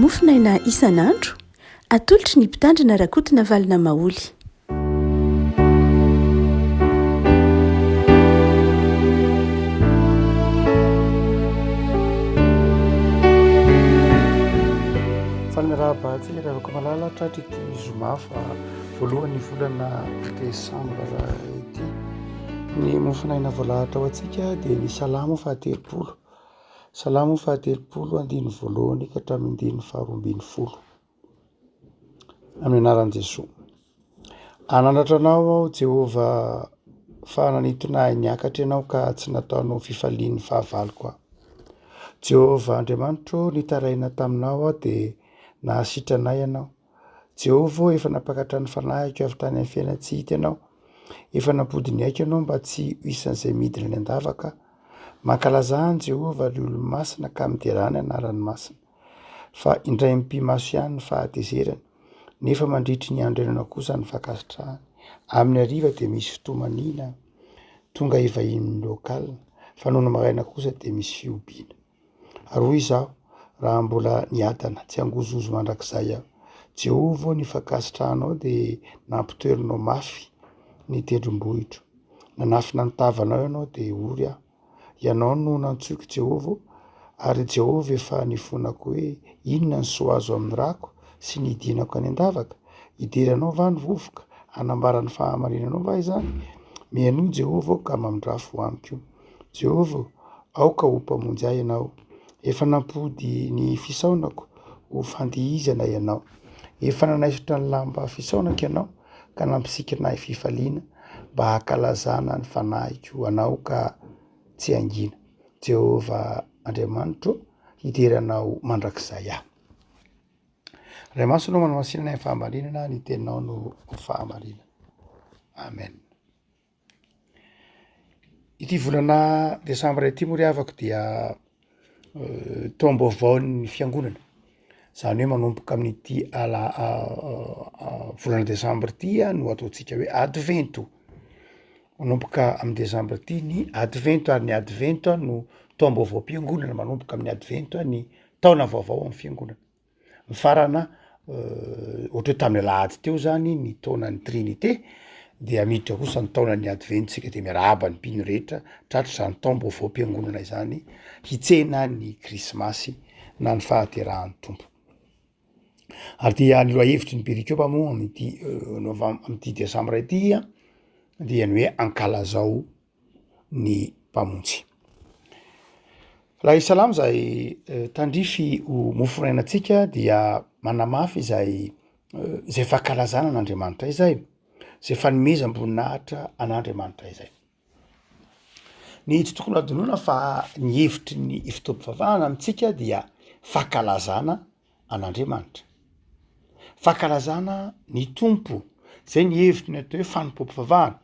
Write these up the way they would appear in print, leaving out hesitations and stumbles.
mofinaina isan'andro atolotry ny mpitandrina rakotina valina maoly. Fanirahabatsika ravaka malala tratra ity zoma fa voalohan'ny volana desambra ity ny mofinaina voalahatra ho antsika dia ny salamo fahatelopolo. Salamo fahatelopolo andiny voalohany ka hatramin'ny andiny faharoambin'ny folo. Amin'ny anaran'i Jesoa. Anandratra anao ao Jehovah fa nanintona niakatra ianao ka tsy nataonao fifalian'ny fahavaloko aho. Jehovah Andriamanitro nitaraina taminao dia nahasitranay ianao. Jehovah efa napakatra ny fanahiko avy tany amin'ny fiaina tsy hita ianao. Efa nampody ny aiko ianao mba tsy isan'izay midina ny andavaka. Mankalazahany Jehovah ny olo masina ka miderany anarany masina. Fa indray mpimaso ihany ny fahatezerany. Nefa mandritry ny andro ianao kosa ny fankasitrahany. Amin'ny hariva dia misy fitomanina tonga hivahin'ny lokalina. Fa nono maraina kosa dia misy fiobina. Aroy izaho raha mbola niadana tsy hangozozo mandrakizay aho. Jehovah ny fankasitrahanao dia nampitoerinao mafy ny tendrombohitro. Nanafina nitavanao ianao dia ory aho. Ianao no nantsoiko Jehovah ary Jehovah efa nifonako hoe inona ny soa azo amin'ny rako sy ny idinako any andavaka. Idiranao va ny vovoka hanambarany fahamarinanao va izany? Mihaino Jehovah ka mamindrafo amiko. Jehovah aoka ho mpamonjy ahy ianao. Efa nampody ny fisaonako ho fandihizana ianao. Efa nanaisotra ny lamba fisaonako ianao ka nampisikirinahy fifaliana mba hankalazana ny fanahiko anao ka tsy angina. Jehovah Andriamanitro hideranao mandrakizay aho. Ray masonao manamasinana ny fahamarinana ny teninao no fahamarinana. Amen. Ity volana desambra ity moa ry havako dia taom-baovao ny fiangonana. Zany hoe manomboka amin'ity volana desambra ity no ataontsika hoe advento. Manomboka amin'ny desambra ity ny advento ary ny advento no taom-baovao-mpiangonana. Manomboka amin'ny advento ny taona vaovao amin'ny fiangonana. Mifarana ohatra hoe tamin'ny alahady teo zany ny taonan'ny trinité dia miditra kosa ny taonan'ny adventsika dia miarahaba ny mpino rehetra tratra izany taom-baovao-mpiangonana izany hitsena ny krismasy na ny fahaterahan'ny tompo. Ary dia ny lohahevitry ny berikeopa moa amin'ity desambra ity dia ny hoe ankalazao ny mpamonjy. Raha isalamo zay tandrify ho mofinainantsika dia manamafy zay fankalazana an'Andriamanitra izay, zay fanomezam-boninahitra an'Andriamanitra izay. Ny tsy tokony adinoina fa ny hevitry ny fitoam-pivavahana amintsika dia fankalazana an'Andriamanitra. Fankalazana ny tompo. Zay ny hevitry ny atao hoe fanompoam-pivavahana.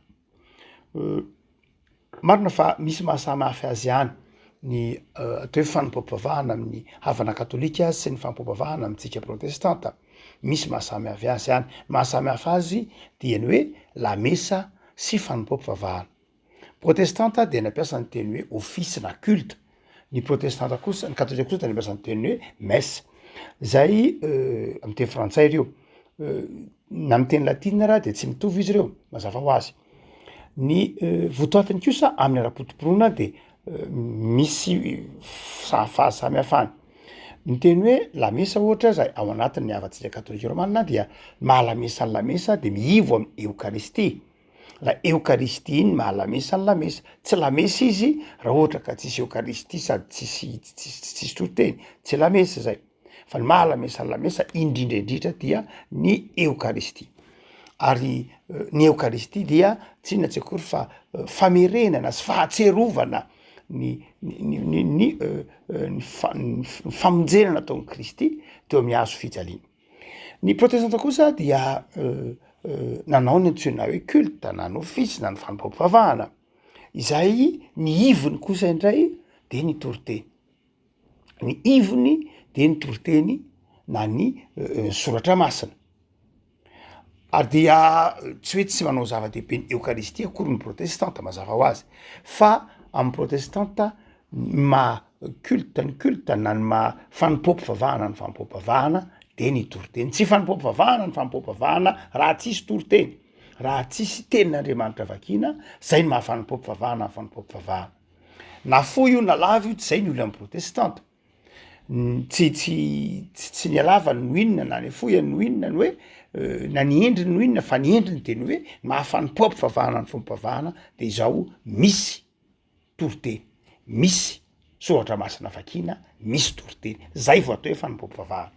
Marina fa misy mahasamihafy azy ihany ny atao hoe fanompoam-pivavahana amin'ny havana katolika sy ny fanompoam-pivavahana amintsika protestanta. Misy mahasamihafy azy ihany. Mahasamihafy azy dia ny hoe la mesa sy fanompoam-pivavahana. Protestanta dia nampiasa ny teny hoe office na culte. Ny protestanta kosa, ny katolika kosa dia nampiasa ny teny hoe messe. Zay amin'ny teny frantsay ireo. Na amin'ny teny latina raha dia tsy mitovy izy ireo, mazava ho azy. Ny votoatiny kosa amin'ny ara-potom-pinoana dia misy fahasamihafany. Ny teny hoe la mesa ohatra zay ao anatin'ny havantsika katolika romanina dia mahalamesa ny lamesa dia miivo amin'ny eukaristia. La eukaristia iny mahalamesa ny lamesa. Tsy lamesa izy raha ohatra ka tsisy eukaristia sady tsisy toteny, tsy lamesa zay. Fa ny mahalamesa ny lamesa indrindraindritra dia ny eukaristia. Ary ny eukaristia dia tsy inona tsy akory fa famerenana sy fahatserovana ny famonjenana ataon'i Kristy teo amin'ny hazo fijaliana. Ny protestanta kosa dia nanao ny antsoina hoe culte na ny office na ny fanompoam-pivavahana. Izay ny ivony kosa indray dia ny toriteny. Ny ivony dia ny toriteny na ny soratra masina. Ary dia tsy hoe tsy manao zava-dehibe ny eukaristia akory ny protestanta mazava ho azy. Fa amin'ny protestanta kultany ma fanompom-pivavahana ny fanompom-pivavahana de ny toriteny. Tsy fanompom-pivavahana ny fanompom-pivavahana raha tsisy toriteny, raha tsisy tenin'Andriamanitra vakina, zay ny maha fanompom-pivavahana ny fanompom-pivavahana. Na fo io na lava io tsy zay ny olona protestanta. Tsy ny alava no inona na ny fohy no inona ny hoe na ny endriny no inona fa ny endriny de ny hoe mahafanompom-pivavahana ny fomba-pivavahana de izao misy toriteny, misy soratra masina vakina, misy toriteny. Zay vao atao hoe fanompom-pivavahana.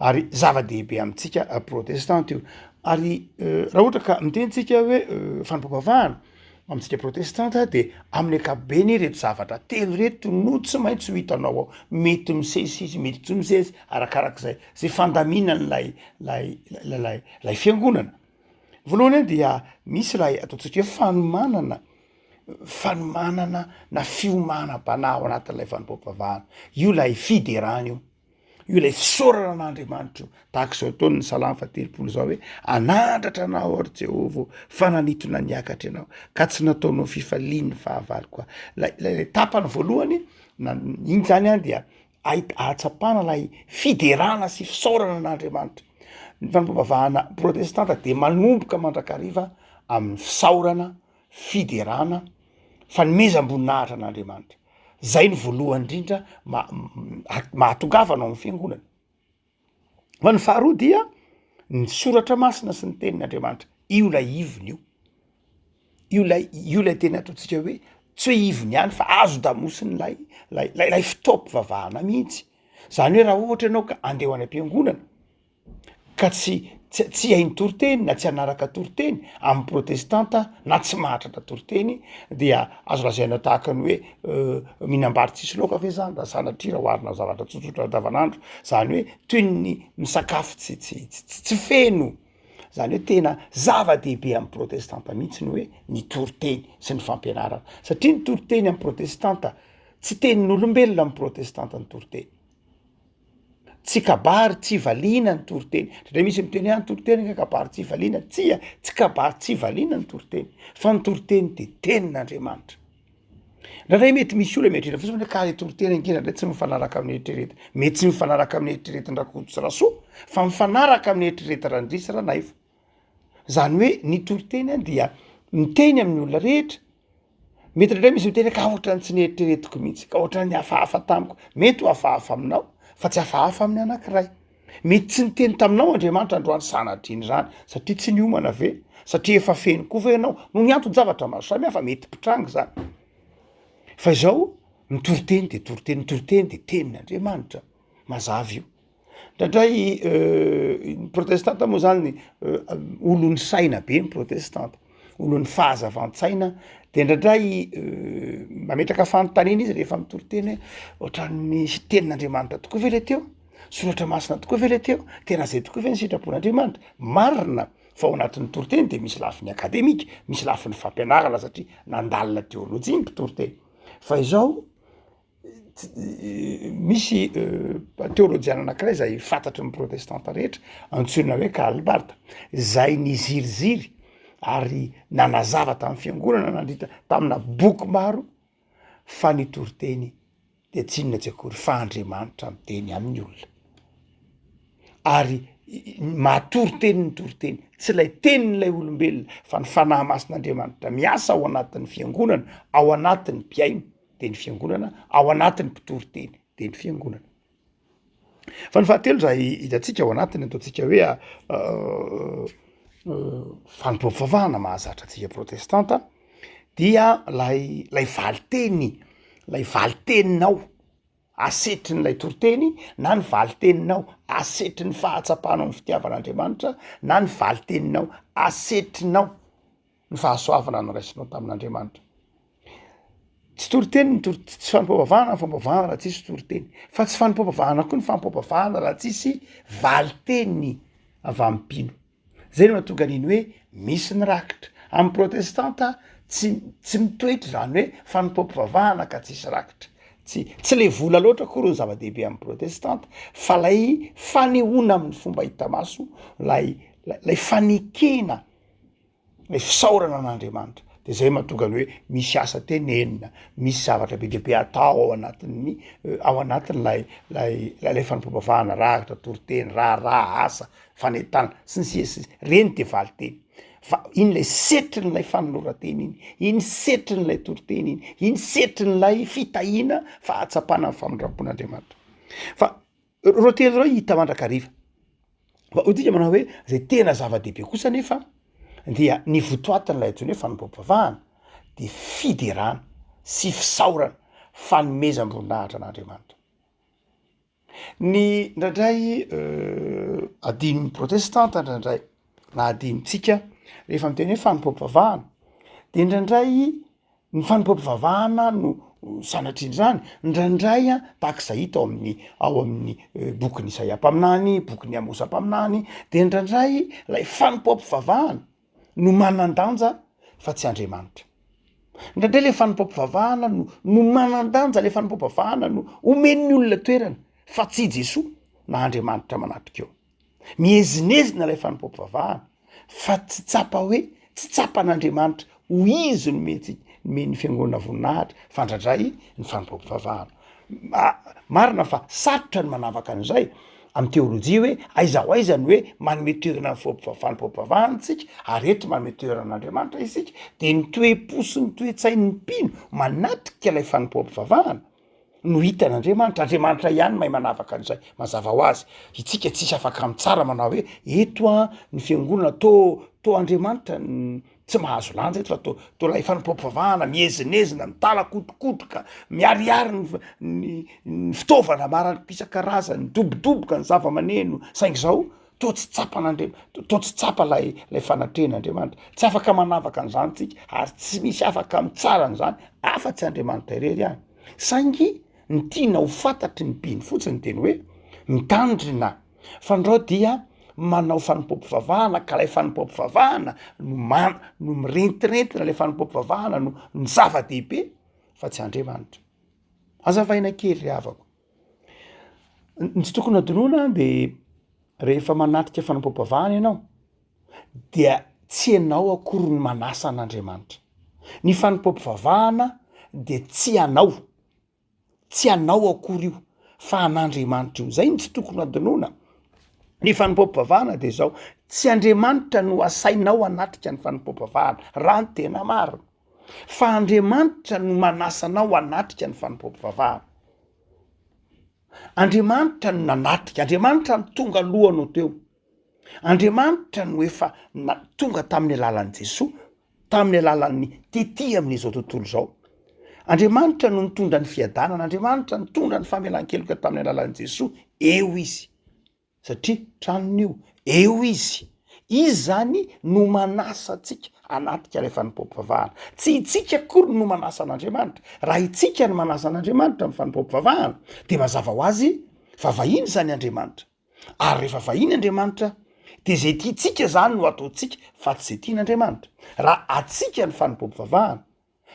Ary zava-dehibe amintsika protestanta io. Ary raha ohatra ka mitentsika hoe fanompom-pivavahana amintsika protestanta de amin'ny ankapobeny reto zavatra telo reto no tsy maintsy ho hitanao ao. Mety misesy izy, mety tsy misesy, arakarak'izay zay fandaminany lay fiangonana. Voalohany dia misy lay ataontsika hoe fanomanana na fiomana-bana ao anatin'ilay fanompom-pivavahana. Io lay fiderana io lay fisaorana an'Andriamanitra io. Tahak'izao ataon'ny Salamy 30 zao hoe anandratra anao ary Jehovah, fananitona niakatra ianao ka tsy nataonao fifaliany fahavalo koa. Lay tapany voalohany iny zany dia ahatsapana lay fiderana sy fisaorana an'Andriamanitra. Ny fanompom-pivavahana protestanta de manomboka mandrakariva amin'ny fisaorana, fiderana, fanomezam-boninahitra an'Andriamanitra. Zay ny voalohany indrindra mahatongavana ao amin'ny fiangonana. Fa ny faharoa dia ny soratra masina sy ny tenin'Andriamanitra. Io lay ivony io lay tena ataontsika hoe tsy hoe ivony ihany fa azo damosiny lay fitaom-pivavahana mihitsy. Zany hoe raha ohatra ianao ka andeha any am-piangonana ka tsy hainy toriteny na tsy hanaraka toriteny amin'ny protestanta na tsy mahatratra toriteny dia azo lazaina tahaka ny hoe mihinam-bary tsisy laoka ve zany da sanatria raha oharina zavatra tsotsotra andavanandro. Zany hoe toy ny misakafo tsy feno. Zany hoe tena zava-dehibe amin'ny protestanta mihitsy ny hoe ny toriteny sy ny fampianarana. Satria ny toriteny amin'ny protestanta tsy tenin'olombelona amin'ny protestanta ny toriteny. Tsy kabary tsy valiana ny toriteny. Ndray misy miteny ny toriteny ka kabary tsy valiana, tsy kabary tsy valiana ny toriteny, fa ny toriteny de tenin'Andriamanitra. Ndray mety misy olona mietrira fotsiny hoe ka le toriteny angina ndray tsy mifanaraka amin'ny eritreretina. Mety tsy mifanaraka amin'ny eritreretin-drakoto sy rasoa, fa mifanaraka amin'ny eritreretin randrisy ranaivo. Zany hoe ny toriteny dia miteny amin'ny olona rehetra. Mety ndray misy miteny ka ohatrany tsy nieritreretiko mihitsy, ka ohatrany hafahafa tamiko. Mety ho hafahafa aminao fa tsy hafahafa amin'ny anankiray. Mety tsy niteny taminao Andriamanitra androany sanatriny zany satria tsy niomana ve, satria efa feno koa ve ianao no ny antony-javatra maro samihafa mety pitrangy zany. Fa izao ny toriteny de toriteny de tenin'Andriamanitra. Mazava io. Ndray ny protestanta moa zany olon'ny saina be ny protestanta, olon'ny fahazavan-tsaina de ndray mametraka fanontaniana izy rehefa mitoriteny hoe ohatrany misy tenin'Andriamanitra tokoa ve le teo, soratra masina tokoa ve le teo, tena zay tokoa ve ny sitrapon'Andriamanitra. Marina fa ao anatin'ny toriteny de misy lafiny akademika, misy lafiny fampianarana satria nandalina teolojia ny mpitoroteny. Fa izao misy teolojiana anankiray zay fantatry ny protestanta rehetra antsoina hoe Karl Barth, zay niziriziry ary nanazava tamin'ny fiangonana nandritra tamina boky maro fa ny toriteny de tsy inona tsy akory fa Andriamanitra miteny amin'ny olona. Ary mahatoriteny ny toriteny, tsy lay tenin'ilay olombelona fa ny fanahy masin'Andriamanitra miasa ao anatin'ny fiangonana, ao anatin'ny mpiaino de ny fiangonana, ao anatin'ny mpitoriteny de ny fiangonana. Fa ny fahatelo zay hitantsika ao anatiny ataontsika hoe fanompom-pivavahana mahazatra antsika protestanta dia lay valiteninao asetri n'lay toriteny na ny valiteninao asetri ny fahatsapanao ny fitiavan'Andriamanitra na ny valiteninao asetrinao ny fahasoavana noraisinao tamin'Andriamanitra. Tsy toriteny tsy fanompom-pivavahana ny fanompom-pivavahana raha tsisy toriteny, fa tsy fanompom-pivavahana koa ny fanompom-pivavahana raha tsisy valiteny avy amin'ny mpino. Zay no mahatonga an'iny hoe misy ny rakitra. Amin'ny protestanta tsy mitoetra zany hoe fanompom-pivavahana ka tsisy rakitra. Tsy le vola loatra koa reo ny zava-dehibe amin'ny protestanta, fa lay fanehoana amin'ny fomba hita maso, lay fanekena, lay fisaorana an'Andriamanitra. de zay mahatonga ny hoe misy asa tenenina, misy zavatra be deaibe atao ao anatin'lay fanompopavahana rahatra toroteny raha asa fanetana sy ny sisy reny de valy teny fa iny lay setrin'lay fanolorateny iny setrin'lay toroteny iny setrin'lay fitahina fa atsapana ny famindrapon'Andriamanitra fa ro teny reo hita mandrakariva fa odika manao hoe zay tena zava-dehibe kosa nefa dia ny votoatin'lay ajony hoe fanompopavahana de fiderana sy fisaorana fanomezam-boninahitra an'Andriamanitra. Ny ndraindray adiny protestanta ndraindray na adinitsika rehefa miteny hoe fanompopavahana de ndraindray ny fanompopavahana no sanatr'indrany ndraindray tak'izay hita ao amin'ny boky ny Isaiah-paminany, boky ny Amosa-paminany de ndraindray lay fanompopavahana no manan-danja fa tsy Andriamanitra. Ndraindray le fanompopavahana no manan-danja le fanompopavahana no omen'ny olona toerana fa tsy Jesoa na Andriamanitra manatrika eo. Miezinezina lay fanompopavahana fa tsy tsapan'Andriamanitra ho izy nomeny fiangonana voninahitra fandradray ny fanompopavahana. Marina fa sarotra ny manavaka an'izay amin'ny teolojia hoe aiza ho aiza ny hoe manome toerana fanompopavahana tsika ary eto manome toeran'Andriamanitra isika de ny toe-po sy ny toe-tsain'ny mpino manatrika lay fanompopavahana no hitan'Andriamanitra. Andriamanitra ihany mahay manavaka an'izay mazava ho azy. Itsika tsisy afaka mitsara manao hoe eto ny fiangonana to Andriamanitra tsy mahazo lanja eto fa to lay fanompopavahana miezinezina mitalakotokotoka miariary ny fitaovana marany isan-karazany dobodoboka ny zava-maneno saingy zao to tsy tsapa lay fanatrehan'Andriamanitra. Tsy afaka manavaka an'izany tsika ary tsy misy afaka mitsara an'izany afa-tsy Andriamanitra irery ihany. Saingy ny tiana ho fantatry ny mpino fotsiny teny hoe mitandrina fa andreo dia manao fanompopavahana ka lay fanompopavahana no mirentirentina lay fanompopavahana no ny zava-dehibe fa tsy Andriamanitra. Azavaina kely ry havako. Ny tsy tokony adinoina de rehefa manatrika fanompopavahana ianao dia tsy ianao akory ny manasa an'Andriamanitra. Ny fanompopavahana de tsy anao akory io fa an'Andriamanitra io. Zay ny tsy tokony adinoina. Ny fanompopavahana de zao tsy Andriamanitra no asainao anatrika ny fanompopavahana raha ny tena marina fa Andriamanitra no manasanao anatrika ny fanompopavahana. Andriamanitra no nanatrika, Andriamanitra no tonga alohanao teo, Andriamanitra no efa tonga tamin'ny alalan'i Jesoa, tamin'ny alalan'ny tety amin'izao tontolo zao. Andriamanitra no nitondra ny fiadanana, Andriamanitra nitondra ny famelan-keloka tamin'ny alalan'i Jesoa. Eo izy satria tranon'io eo izy zany no manasa atsika anatrika lay fanompopavahana. Tsy itsika akory no manasa an'Andriamanitra. Raha itsika no manasa an'Andriamanitra amin'ny fanompopavahana de mazava ho azy fa vahiny zany Andriamanitra. Ary rehefa vahiny Andriamanitra de zay tiatsika zany no ataotsika fa tsy zay tian'Andriamanitra. Raha atsika ny fanompopavahana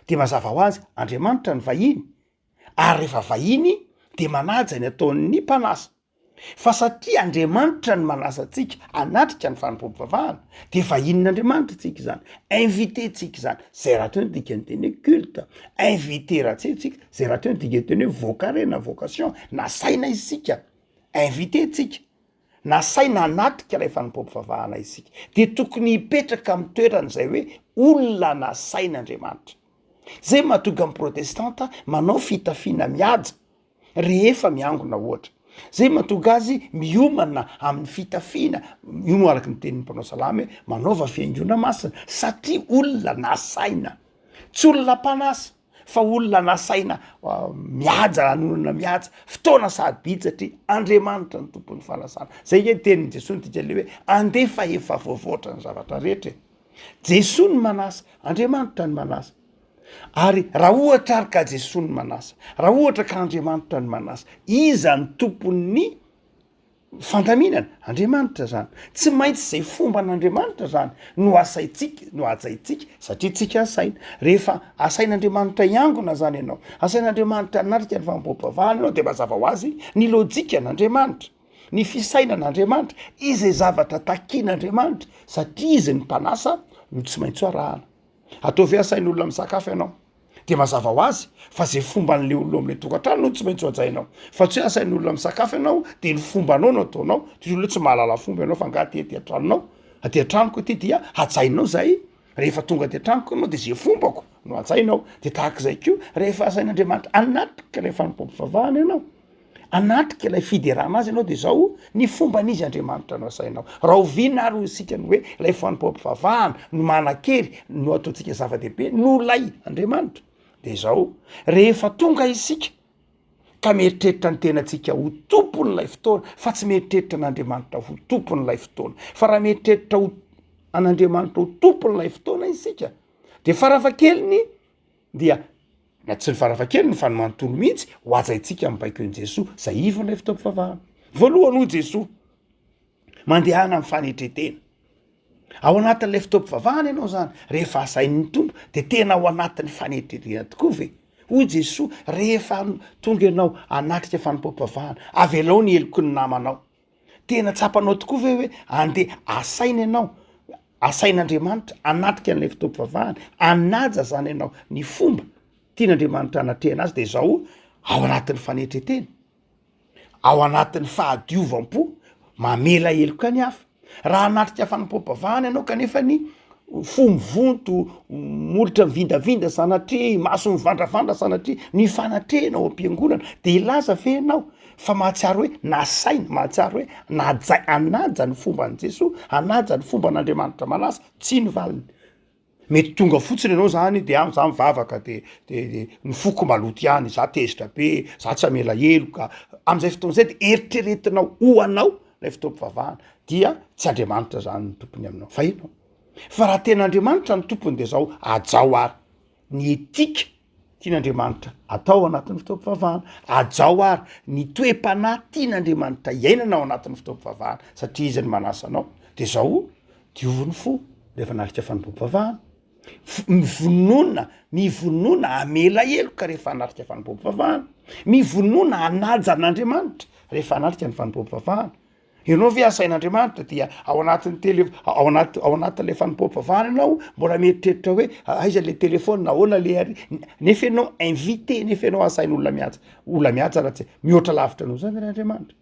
de mazava ho azy Andriamanitra ny vahiny ary rehefa vahiny de manaja ny ataon'ny mpanasa. Fa satria Andriamanitra ny manasa atsika anatrika ny fanompopavahana de vahinin'Andriamanitra tsika zany, invité tsika zany. Zay raha teo ny dikany teny hoe culte, invité raha tsika zay raha teo ny dikany teny hoe vocare na vocation, nasaina isika, invité tsika, nasaina anatrika lay fanompopavahana isika. De tokony hipetraka amin'ny toerana zay hoe olona nasain'Andriamanitra. Zay mahatonga amin'ny protestanta manao fitafiana mihaja rehefa miangona ohatra. Zay mahatonga azy miomana amin'ny fitafiana io araky ny tenin'ny mpanao salamy manaova fiaingona masina satria olona nasaina, tsy olona mpanasa fa olona nasaina mihaja, anonana mihaja fotoana sahabidy satria Andriamanitra ny tompon'ny fanasana. Zay hoe tenin'ny Jesoa ny dikany le hoe andefa efa voavoatra ny zavatra rehetra. Jesoa ny manasa, Andriamanitra ny manasa. Ary raha ohatra ary ka Jesoa ny manasa, raha ohatra ka Andriamanitra ny manasa, iza ny tompon'ny fandaminana? Andriamanitra zany. Tsy maintsy zay fomba an'Andriamanitra zany no asaitsika, no ajaitsika satria tsika asaina. Rehefa asain'Andriamanitra iangona zany ianao, asain'Andriamanitra anatrika ny fanompopavahana ianao de mazava ho azy ny lojika n'Andriamanitra, ny fisainan'Andriamanitra, izay zavatra takian'Andriamanitra satria izy ny mpanasa no tsy maintsy arahana. ataovy asain'olona misakafo ianao de mazava ho azy fa zay fomba n'le olona am'le tokantrano no tsy maintsy ho ajainao fa tsy hoe asain'olona misakafo ianao de ny fomba anao no ataonao ty olona tsy mahalala fomba ianao fa nga ty antranonao aty antranoko ty dia ajainao zay rehefa tonga ty antranoko anao de zay fombako no ajainao de tahak'izay ko rehefa asain'andriamanitra anatrika ilay fanompom-pivavahana ianao anatrika ilay fiderana azy ianao de zao ny fomba n'izy andriamanitra no asainao raha ovina ary isika ny hoe lay fanompom-pivavahana no manan-kery no ataontsika zava-dehibe no lay andriamanitra de zao rehefa tonga isika ka mieritreritra ny tenantsika ho tompon'lay fotoana fa tsy mieritreritra n'andriamanitra ho tompon'lay fotoana fa raha mieritreritra ho an'andriamanitra ho tompon'lay fotoana isika de farafakeliny dia na tsy ny farafakeliny fa ny manontolo mihitsy ho ajaitsika mibaiko an'i Jesosy zay ivon'lay fotoam-pivavahana voalohany ho Jesosy mandehana amin'ny fanetretena ao anatin'lay fotoam-pivavahana ianao zany rehefa asain'ny tompo de tena ao anatin'ny fanetretena tokoa ve hoy Jesosy rehefa tonga ianao anatrika fanompom-pivavahana avelao ny eloko ny namanao tena tsapanao tokoa ve hoe andeha asaina ianao asain'andriamanitra anatrika an'lay fotoam-pivavahana anaja zany ianao ny fomba tian'andriamanitra anatrehana azy de zao ao anatin'ny fanetretena ao anatin'ny fahadiovam-po mamela eloka ny hafa raha anatrika fanompom-pivavahana ianao kanefa ny fo mivonto molotra mivindavinda sanatria maso mivandravandra sanatria ny fanatrehanao am-piangonana de ilaza ve ianao fa mahatsiaro hoe nasaina mahatsiaro hoe najay anaja ny fomba an' Jesosy anaja ny fomba an'andriamanitra malasa tsy ny valiny mety tonga fotsiny ianao zany de am za mivavaka de ny foko maloty ihany za tezitra be za tsy amela eloka am'izay fotoan'izay de eritreretinao ho anao lay fotoam-pivavahana dia tsy andriamanitra zany ny tompony aminao fa inao fa raha tena andriamanitra ny tompony de zao ajao ary ny etika tian'andriamanitra atao anatin'ny fotoam-pivavahana ajao ary ny toe-panahy tian'andriamanitra iainana ao anatin'ny fotoam-pivavahana satria izy ny manasa anao de zao dioviny fo rehefa analika fanompom-pivavahana mivonona amela eloka rehefa analika fanompom-pivavahana mivonona anaja an'andriamanitra rehefa analika ny fanompom-pivavahana ianao ve asain'andriamanitra dia ao anatin'ny ao anatin'lay fanompom-pivavahana ianao mbola mieritreritra hoe aiza le telefony nahoana le ary nefa ianao invité nefa ianao asain'olona mihaja olona mihaja raha tsy mihoatra lavitra no zany ryandriamanitra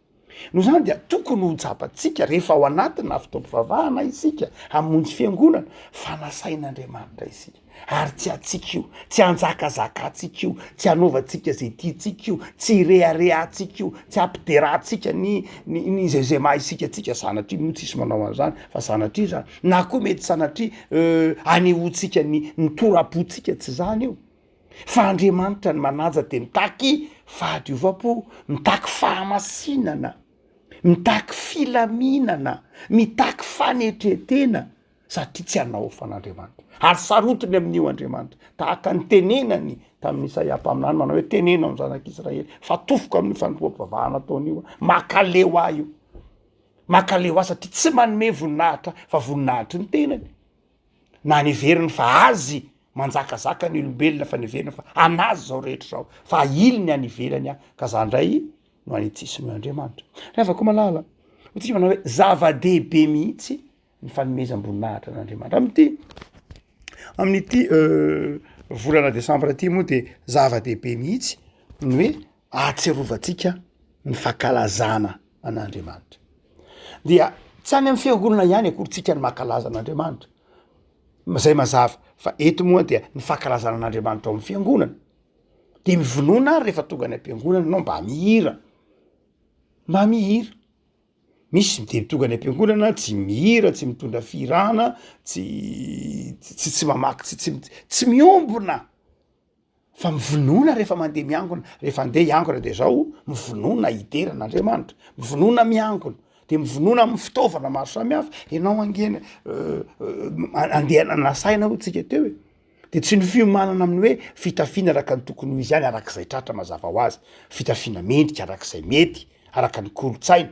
no zany dia tokony ho jabatsika rehefa ao anatina fotoam-pivavahana isika hamonjy fiangonana fa nasain'andriamanitra isika ary tsy atsika io tsy anjakazakatsika io tsy anaovantsika zay tiatsika io tsy reharehatsika io tsy ampiderahtsika ny zay maha isika tsika sanatria no tsisy manao an'zany fa sanatria zany na koa mety sanatria anehoantsika ny torapotsika tsy zany io fa andriamanitra ny manaja de mitaky fahadiovam-po mitaky fahamasinana mitaky filaminana mitaky fanetretena satria tsy anao fan'andriamanitra ary sarotiny amin'io andriamanitra tahaka ny tenenany tamin'ny Isaia-paminany manao hoe tenena amin'ny zanak'Israely fa tofoko amin'ny fanompom-pivavahana ataon'io makaleo ahy io makaleo ahy satria tsy manome voninahitra fa voninahitry ny tenany na niveriny fa azy manjakazaka ny olombelona fa niverina fa anazy zao rehetra zao fa iliny anivelany ah ka za ndray no anitsisiny andriamanitra rehefa ko malala otsika manao hoe zava-dehibe mihitsy ny fanomezam-boninahitra n'andriamanitra amin'ity volana desambra ty moa de zava-dehibe mihitsy ny hoe ahatserovantsika ny fankalazana an'andriamanitra dia tsy any amin'ny fiangonana ihany akorintsika ny mankalaza an'andriamanitra zay mazava fa eto moa dia ny fankalazana an'andriamanitra ao amin'ny fiangonana de mivonona ary rehefa tonga any am-piangonana anao mba mihira misy de tonga any am-piangonana tsy mihira tsy mitondra firana tsy mamaky tsy miombona fa mivonona rehefa mandeha miangona rehefa andeha iangona de zao mivonona ideran'andriamanitra mivonona miangona de mivonona amin'ny fitaovana maro samihafa ianao angena andeha nasaina ho tsika teo e de tsy ny fiomanana amin'ny hoe fitafiana araka ny tokony ho izy ihany arak'izay tratra mazava ho azy fitafiana mendrika arak'izay mety araka ny kolotsaina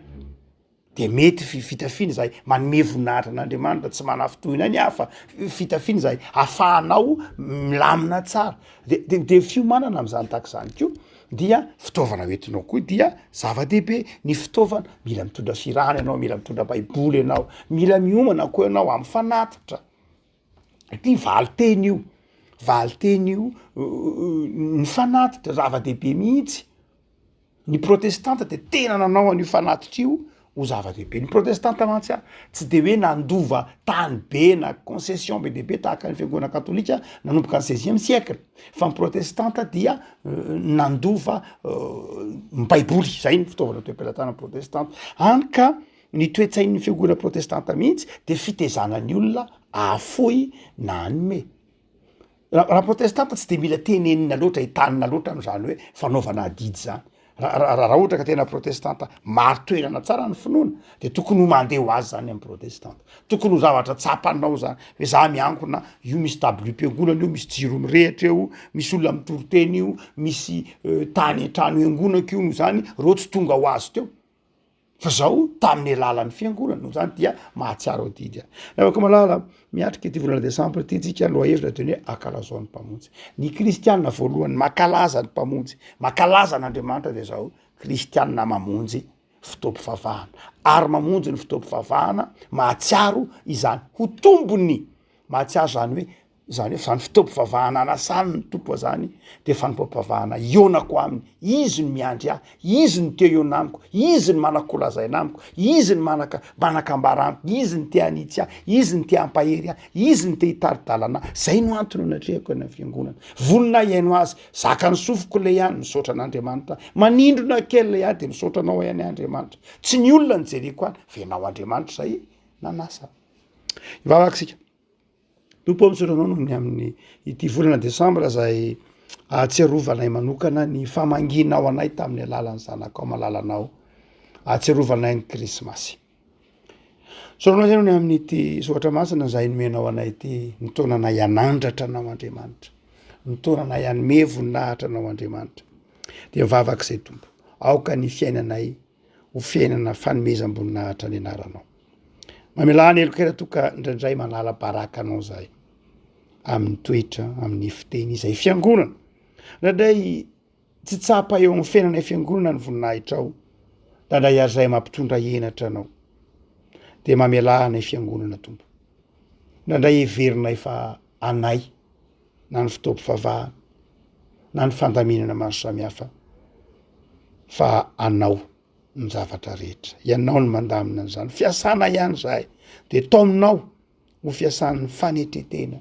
de mety fitafiana zay manome voninahitra an'andriamanitra tsy manafitohina ny hafa fitafiana zay afahanao milamina tsara de fiomanana am'zany tahak'izany ko dia fitaovana hoentinao koa dia zava-dehibe ny fitaovana mila mitondra firana ianao mila mitondra baiboly ianao mila miomana koa ianao amin'ny fanatitra ty valiteny io valiteny io ny fanatitra zava-dehibe mihitsy. Ny protestanta de tena nanao an'io fanatitra io ho zava-dehibe. Ny protestanta mantsy tsy de hoe nandova tany be na concession be dehibe tahaka ny fiangonana katolika nanomboka ny 16e siècle, fa ny protestanta dia nandova baiboly. Zay ny fitaovana toe-pelatana protestanta. Any ka ny toetsain'ny fiangonana protestanta mihitsy de fitezanany olona afoy na anyme. Raha protestanta tsy de mila tenenina loatra hitanina loatra am'zany hoe fanaovana adidy zany. Raha ohatra ka tena protestanta maro toerana tsara ny finoana de tokony ho mandeha ho azy zany amin'ny protestanta, tokony ho zavatra tsapanao zany hoe za miankona io misy tabloim-piangonana io, misy jiro mirehatra eo, misy olona mitoroteny io, misy tany trano iangonako io, no zany ro tsy tonga ho azy teo. Fa zao tamin'ny alalan'ny fiangonana no zany dia mahatsiaro adidy. Afaka malala miatrika ity volana desambra ty tsika loha hevitra teny hoe akalazao ny mpamonjy. Ny kristianina voalohany makalaza ny mpamonjy, makalaza n'Andriamanitra de zao kristianina mamonjy fotoam-pivavahana, ary mamonjy ny fotoam-pivavahana mahatsiaro izany ho tombony, mahatsiaro zany hoe fotoam-pivavahana anasany ny tompo zany de fanompoam-pivavahana ionako aminy, izy no miandry ahy, izy no te eo amiko, izy no manakolazaina amiko, izy no manakambara amiko, izy no te hanitsy ahy, izy no te hampahery ahy, izy no te hitaridalana. Zay no antony natrehako any fiangonana. Vonona iaino azy, zaka ny sofiko le ihany misaotra an'Andriamanitra, manindrona kely le ihany de misaotra anao ihany Andriamanitra. Tsy ny olona ny jereko any, venao Andriamanitra zay nanasa. Ivavaksika tompo misaotranao nohony amin'ny ity volana desambra zay atsiarovanay manokana ny famanginao anay tamin'ny alalan'ny zanakao malalanao, atsiarovanay ny krismasy. Soranao zay ny amin'ity soatra masina zay nomenao anay ity, ny taonanay anandratra anao Andriamanitra, ny taonanay anome voninahitra anao Andriamanitra. De mivavaka izay tompo, aoka ny fiainanay ho fiainana fanomezam-boninahitra ny anaranao. Mamelany elokera toka indraindray manala baraka anao zay amin'ny toetra, amin'ny fiteny izay fiangonana. Ndraindray tsy tsapa eo amin'ny fiainana fiangonana ny voninahitrao, ndraindray ary zay mampitondra henatra anao. De mamelana fiangonana tompo. Ndraindray heverinay fa anay na ny fotoam-pivavahana na ny fandaminana maro samihafa fa anao ny zavatra rehetra, ianao ny mandamina an'izany. Fiasana ihany zahay de tao aminao ho fiasan'ny fanetretena,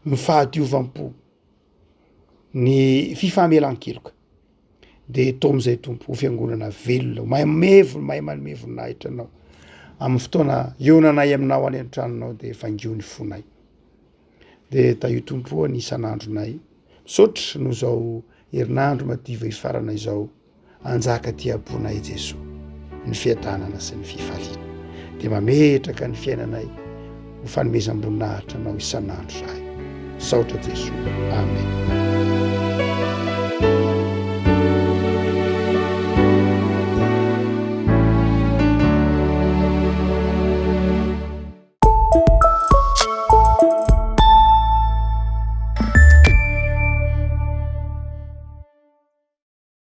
ny fahadiovam-po, ny fifamelan-keloka. De tao am'izay tompo ho fiangonana velona, mahay manome voninahitra anao. Amin'ny fotoana ionanay aminao any an-tranonao de vangiony fonay. De io tompo ny isan'andronay, misaotra no zao herinandro madiva ifaranay zao, anjaka ty abonay Jesosy, ny fiadanana sy ny fifaliana. De mametraka ny fiainanay ho fanomezam-boninahitra anao isan'andro zahay. Saotra Jesosy. Amen.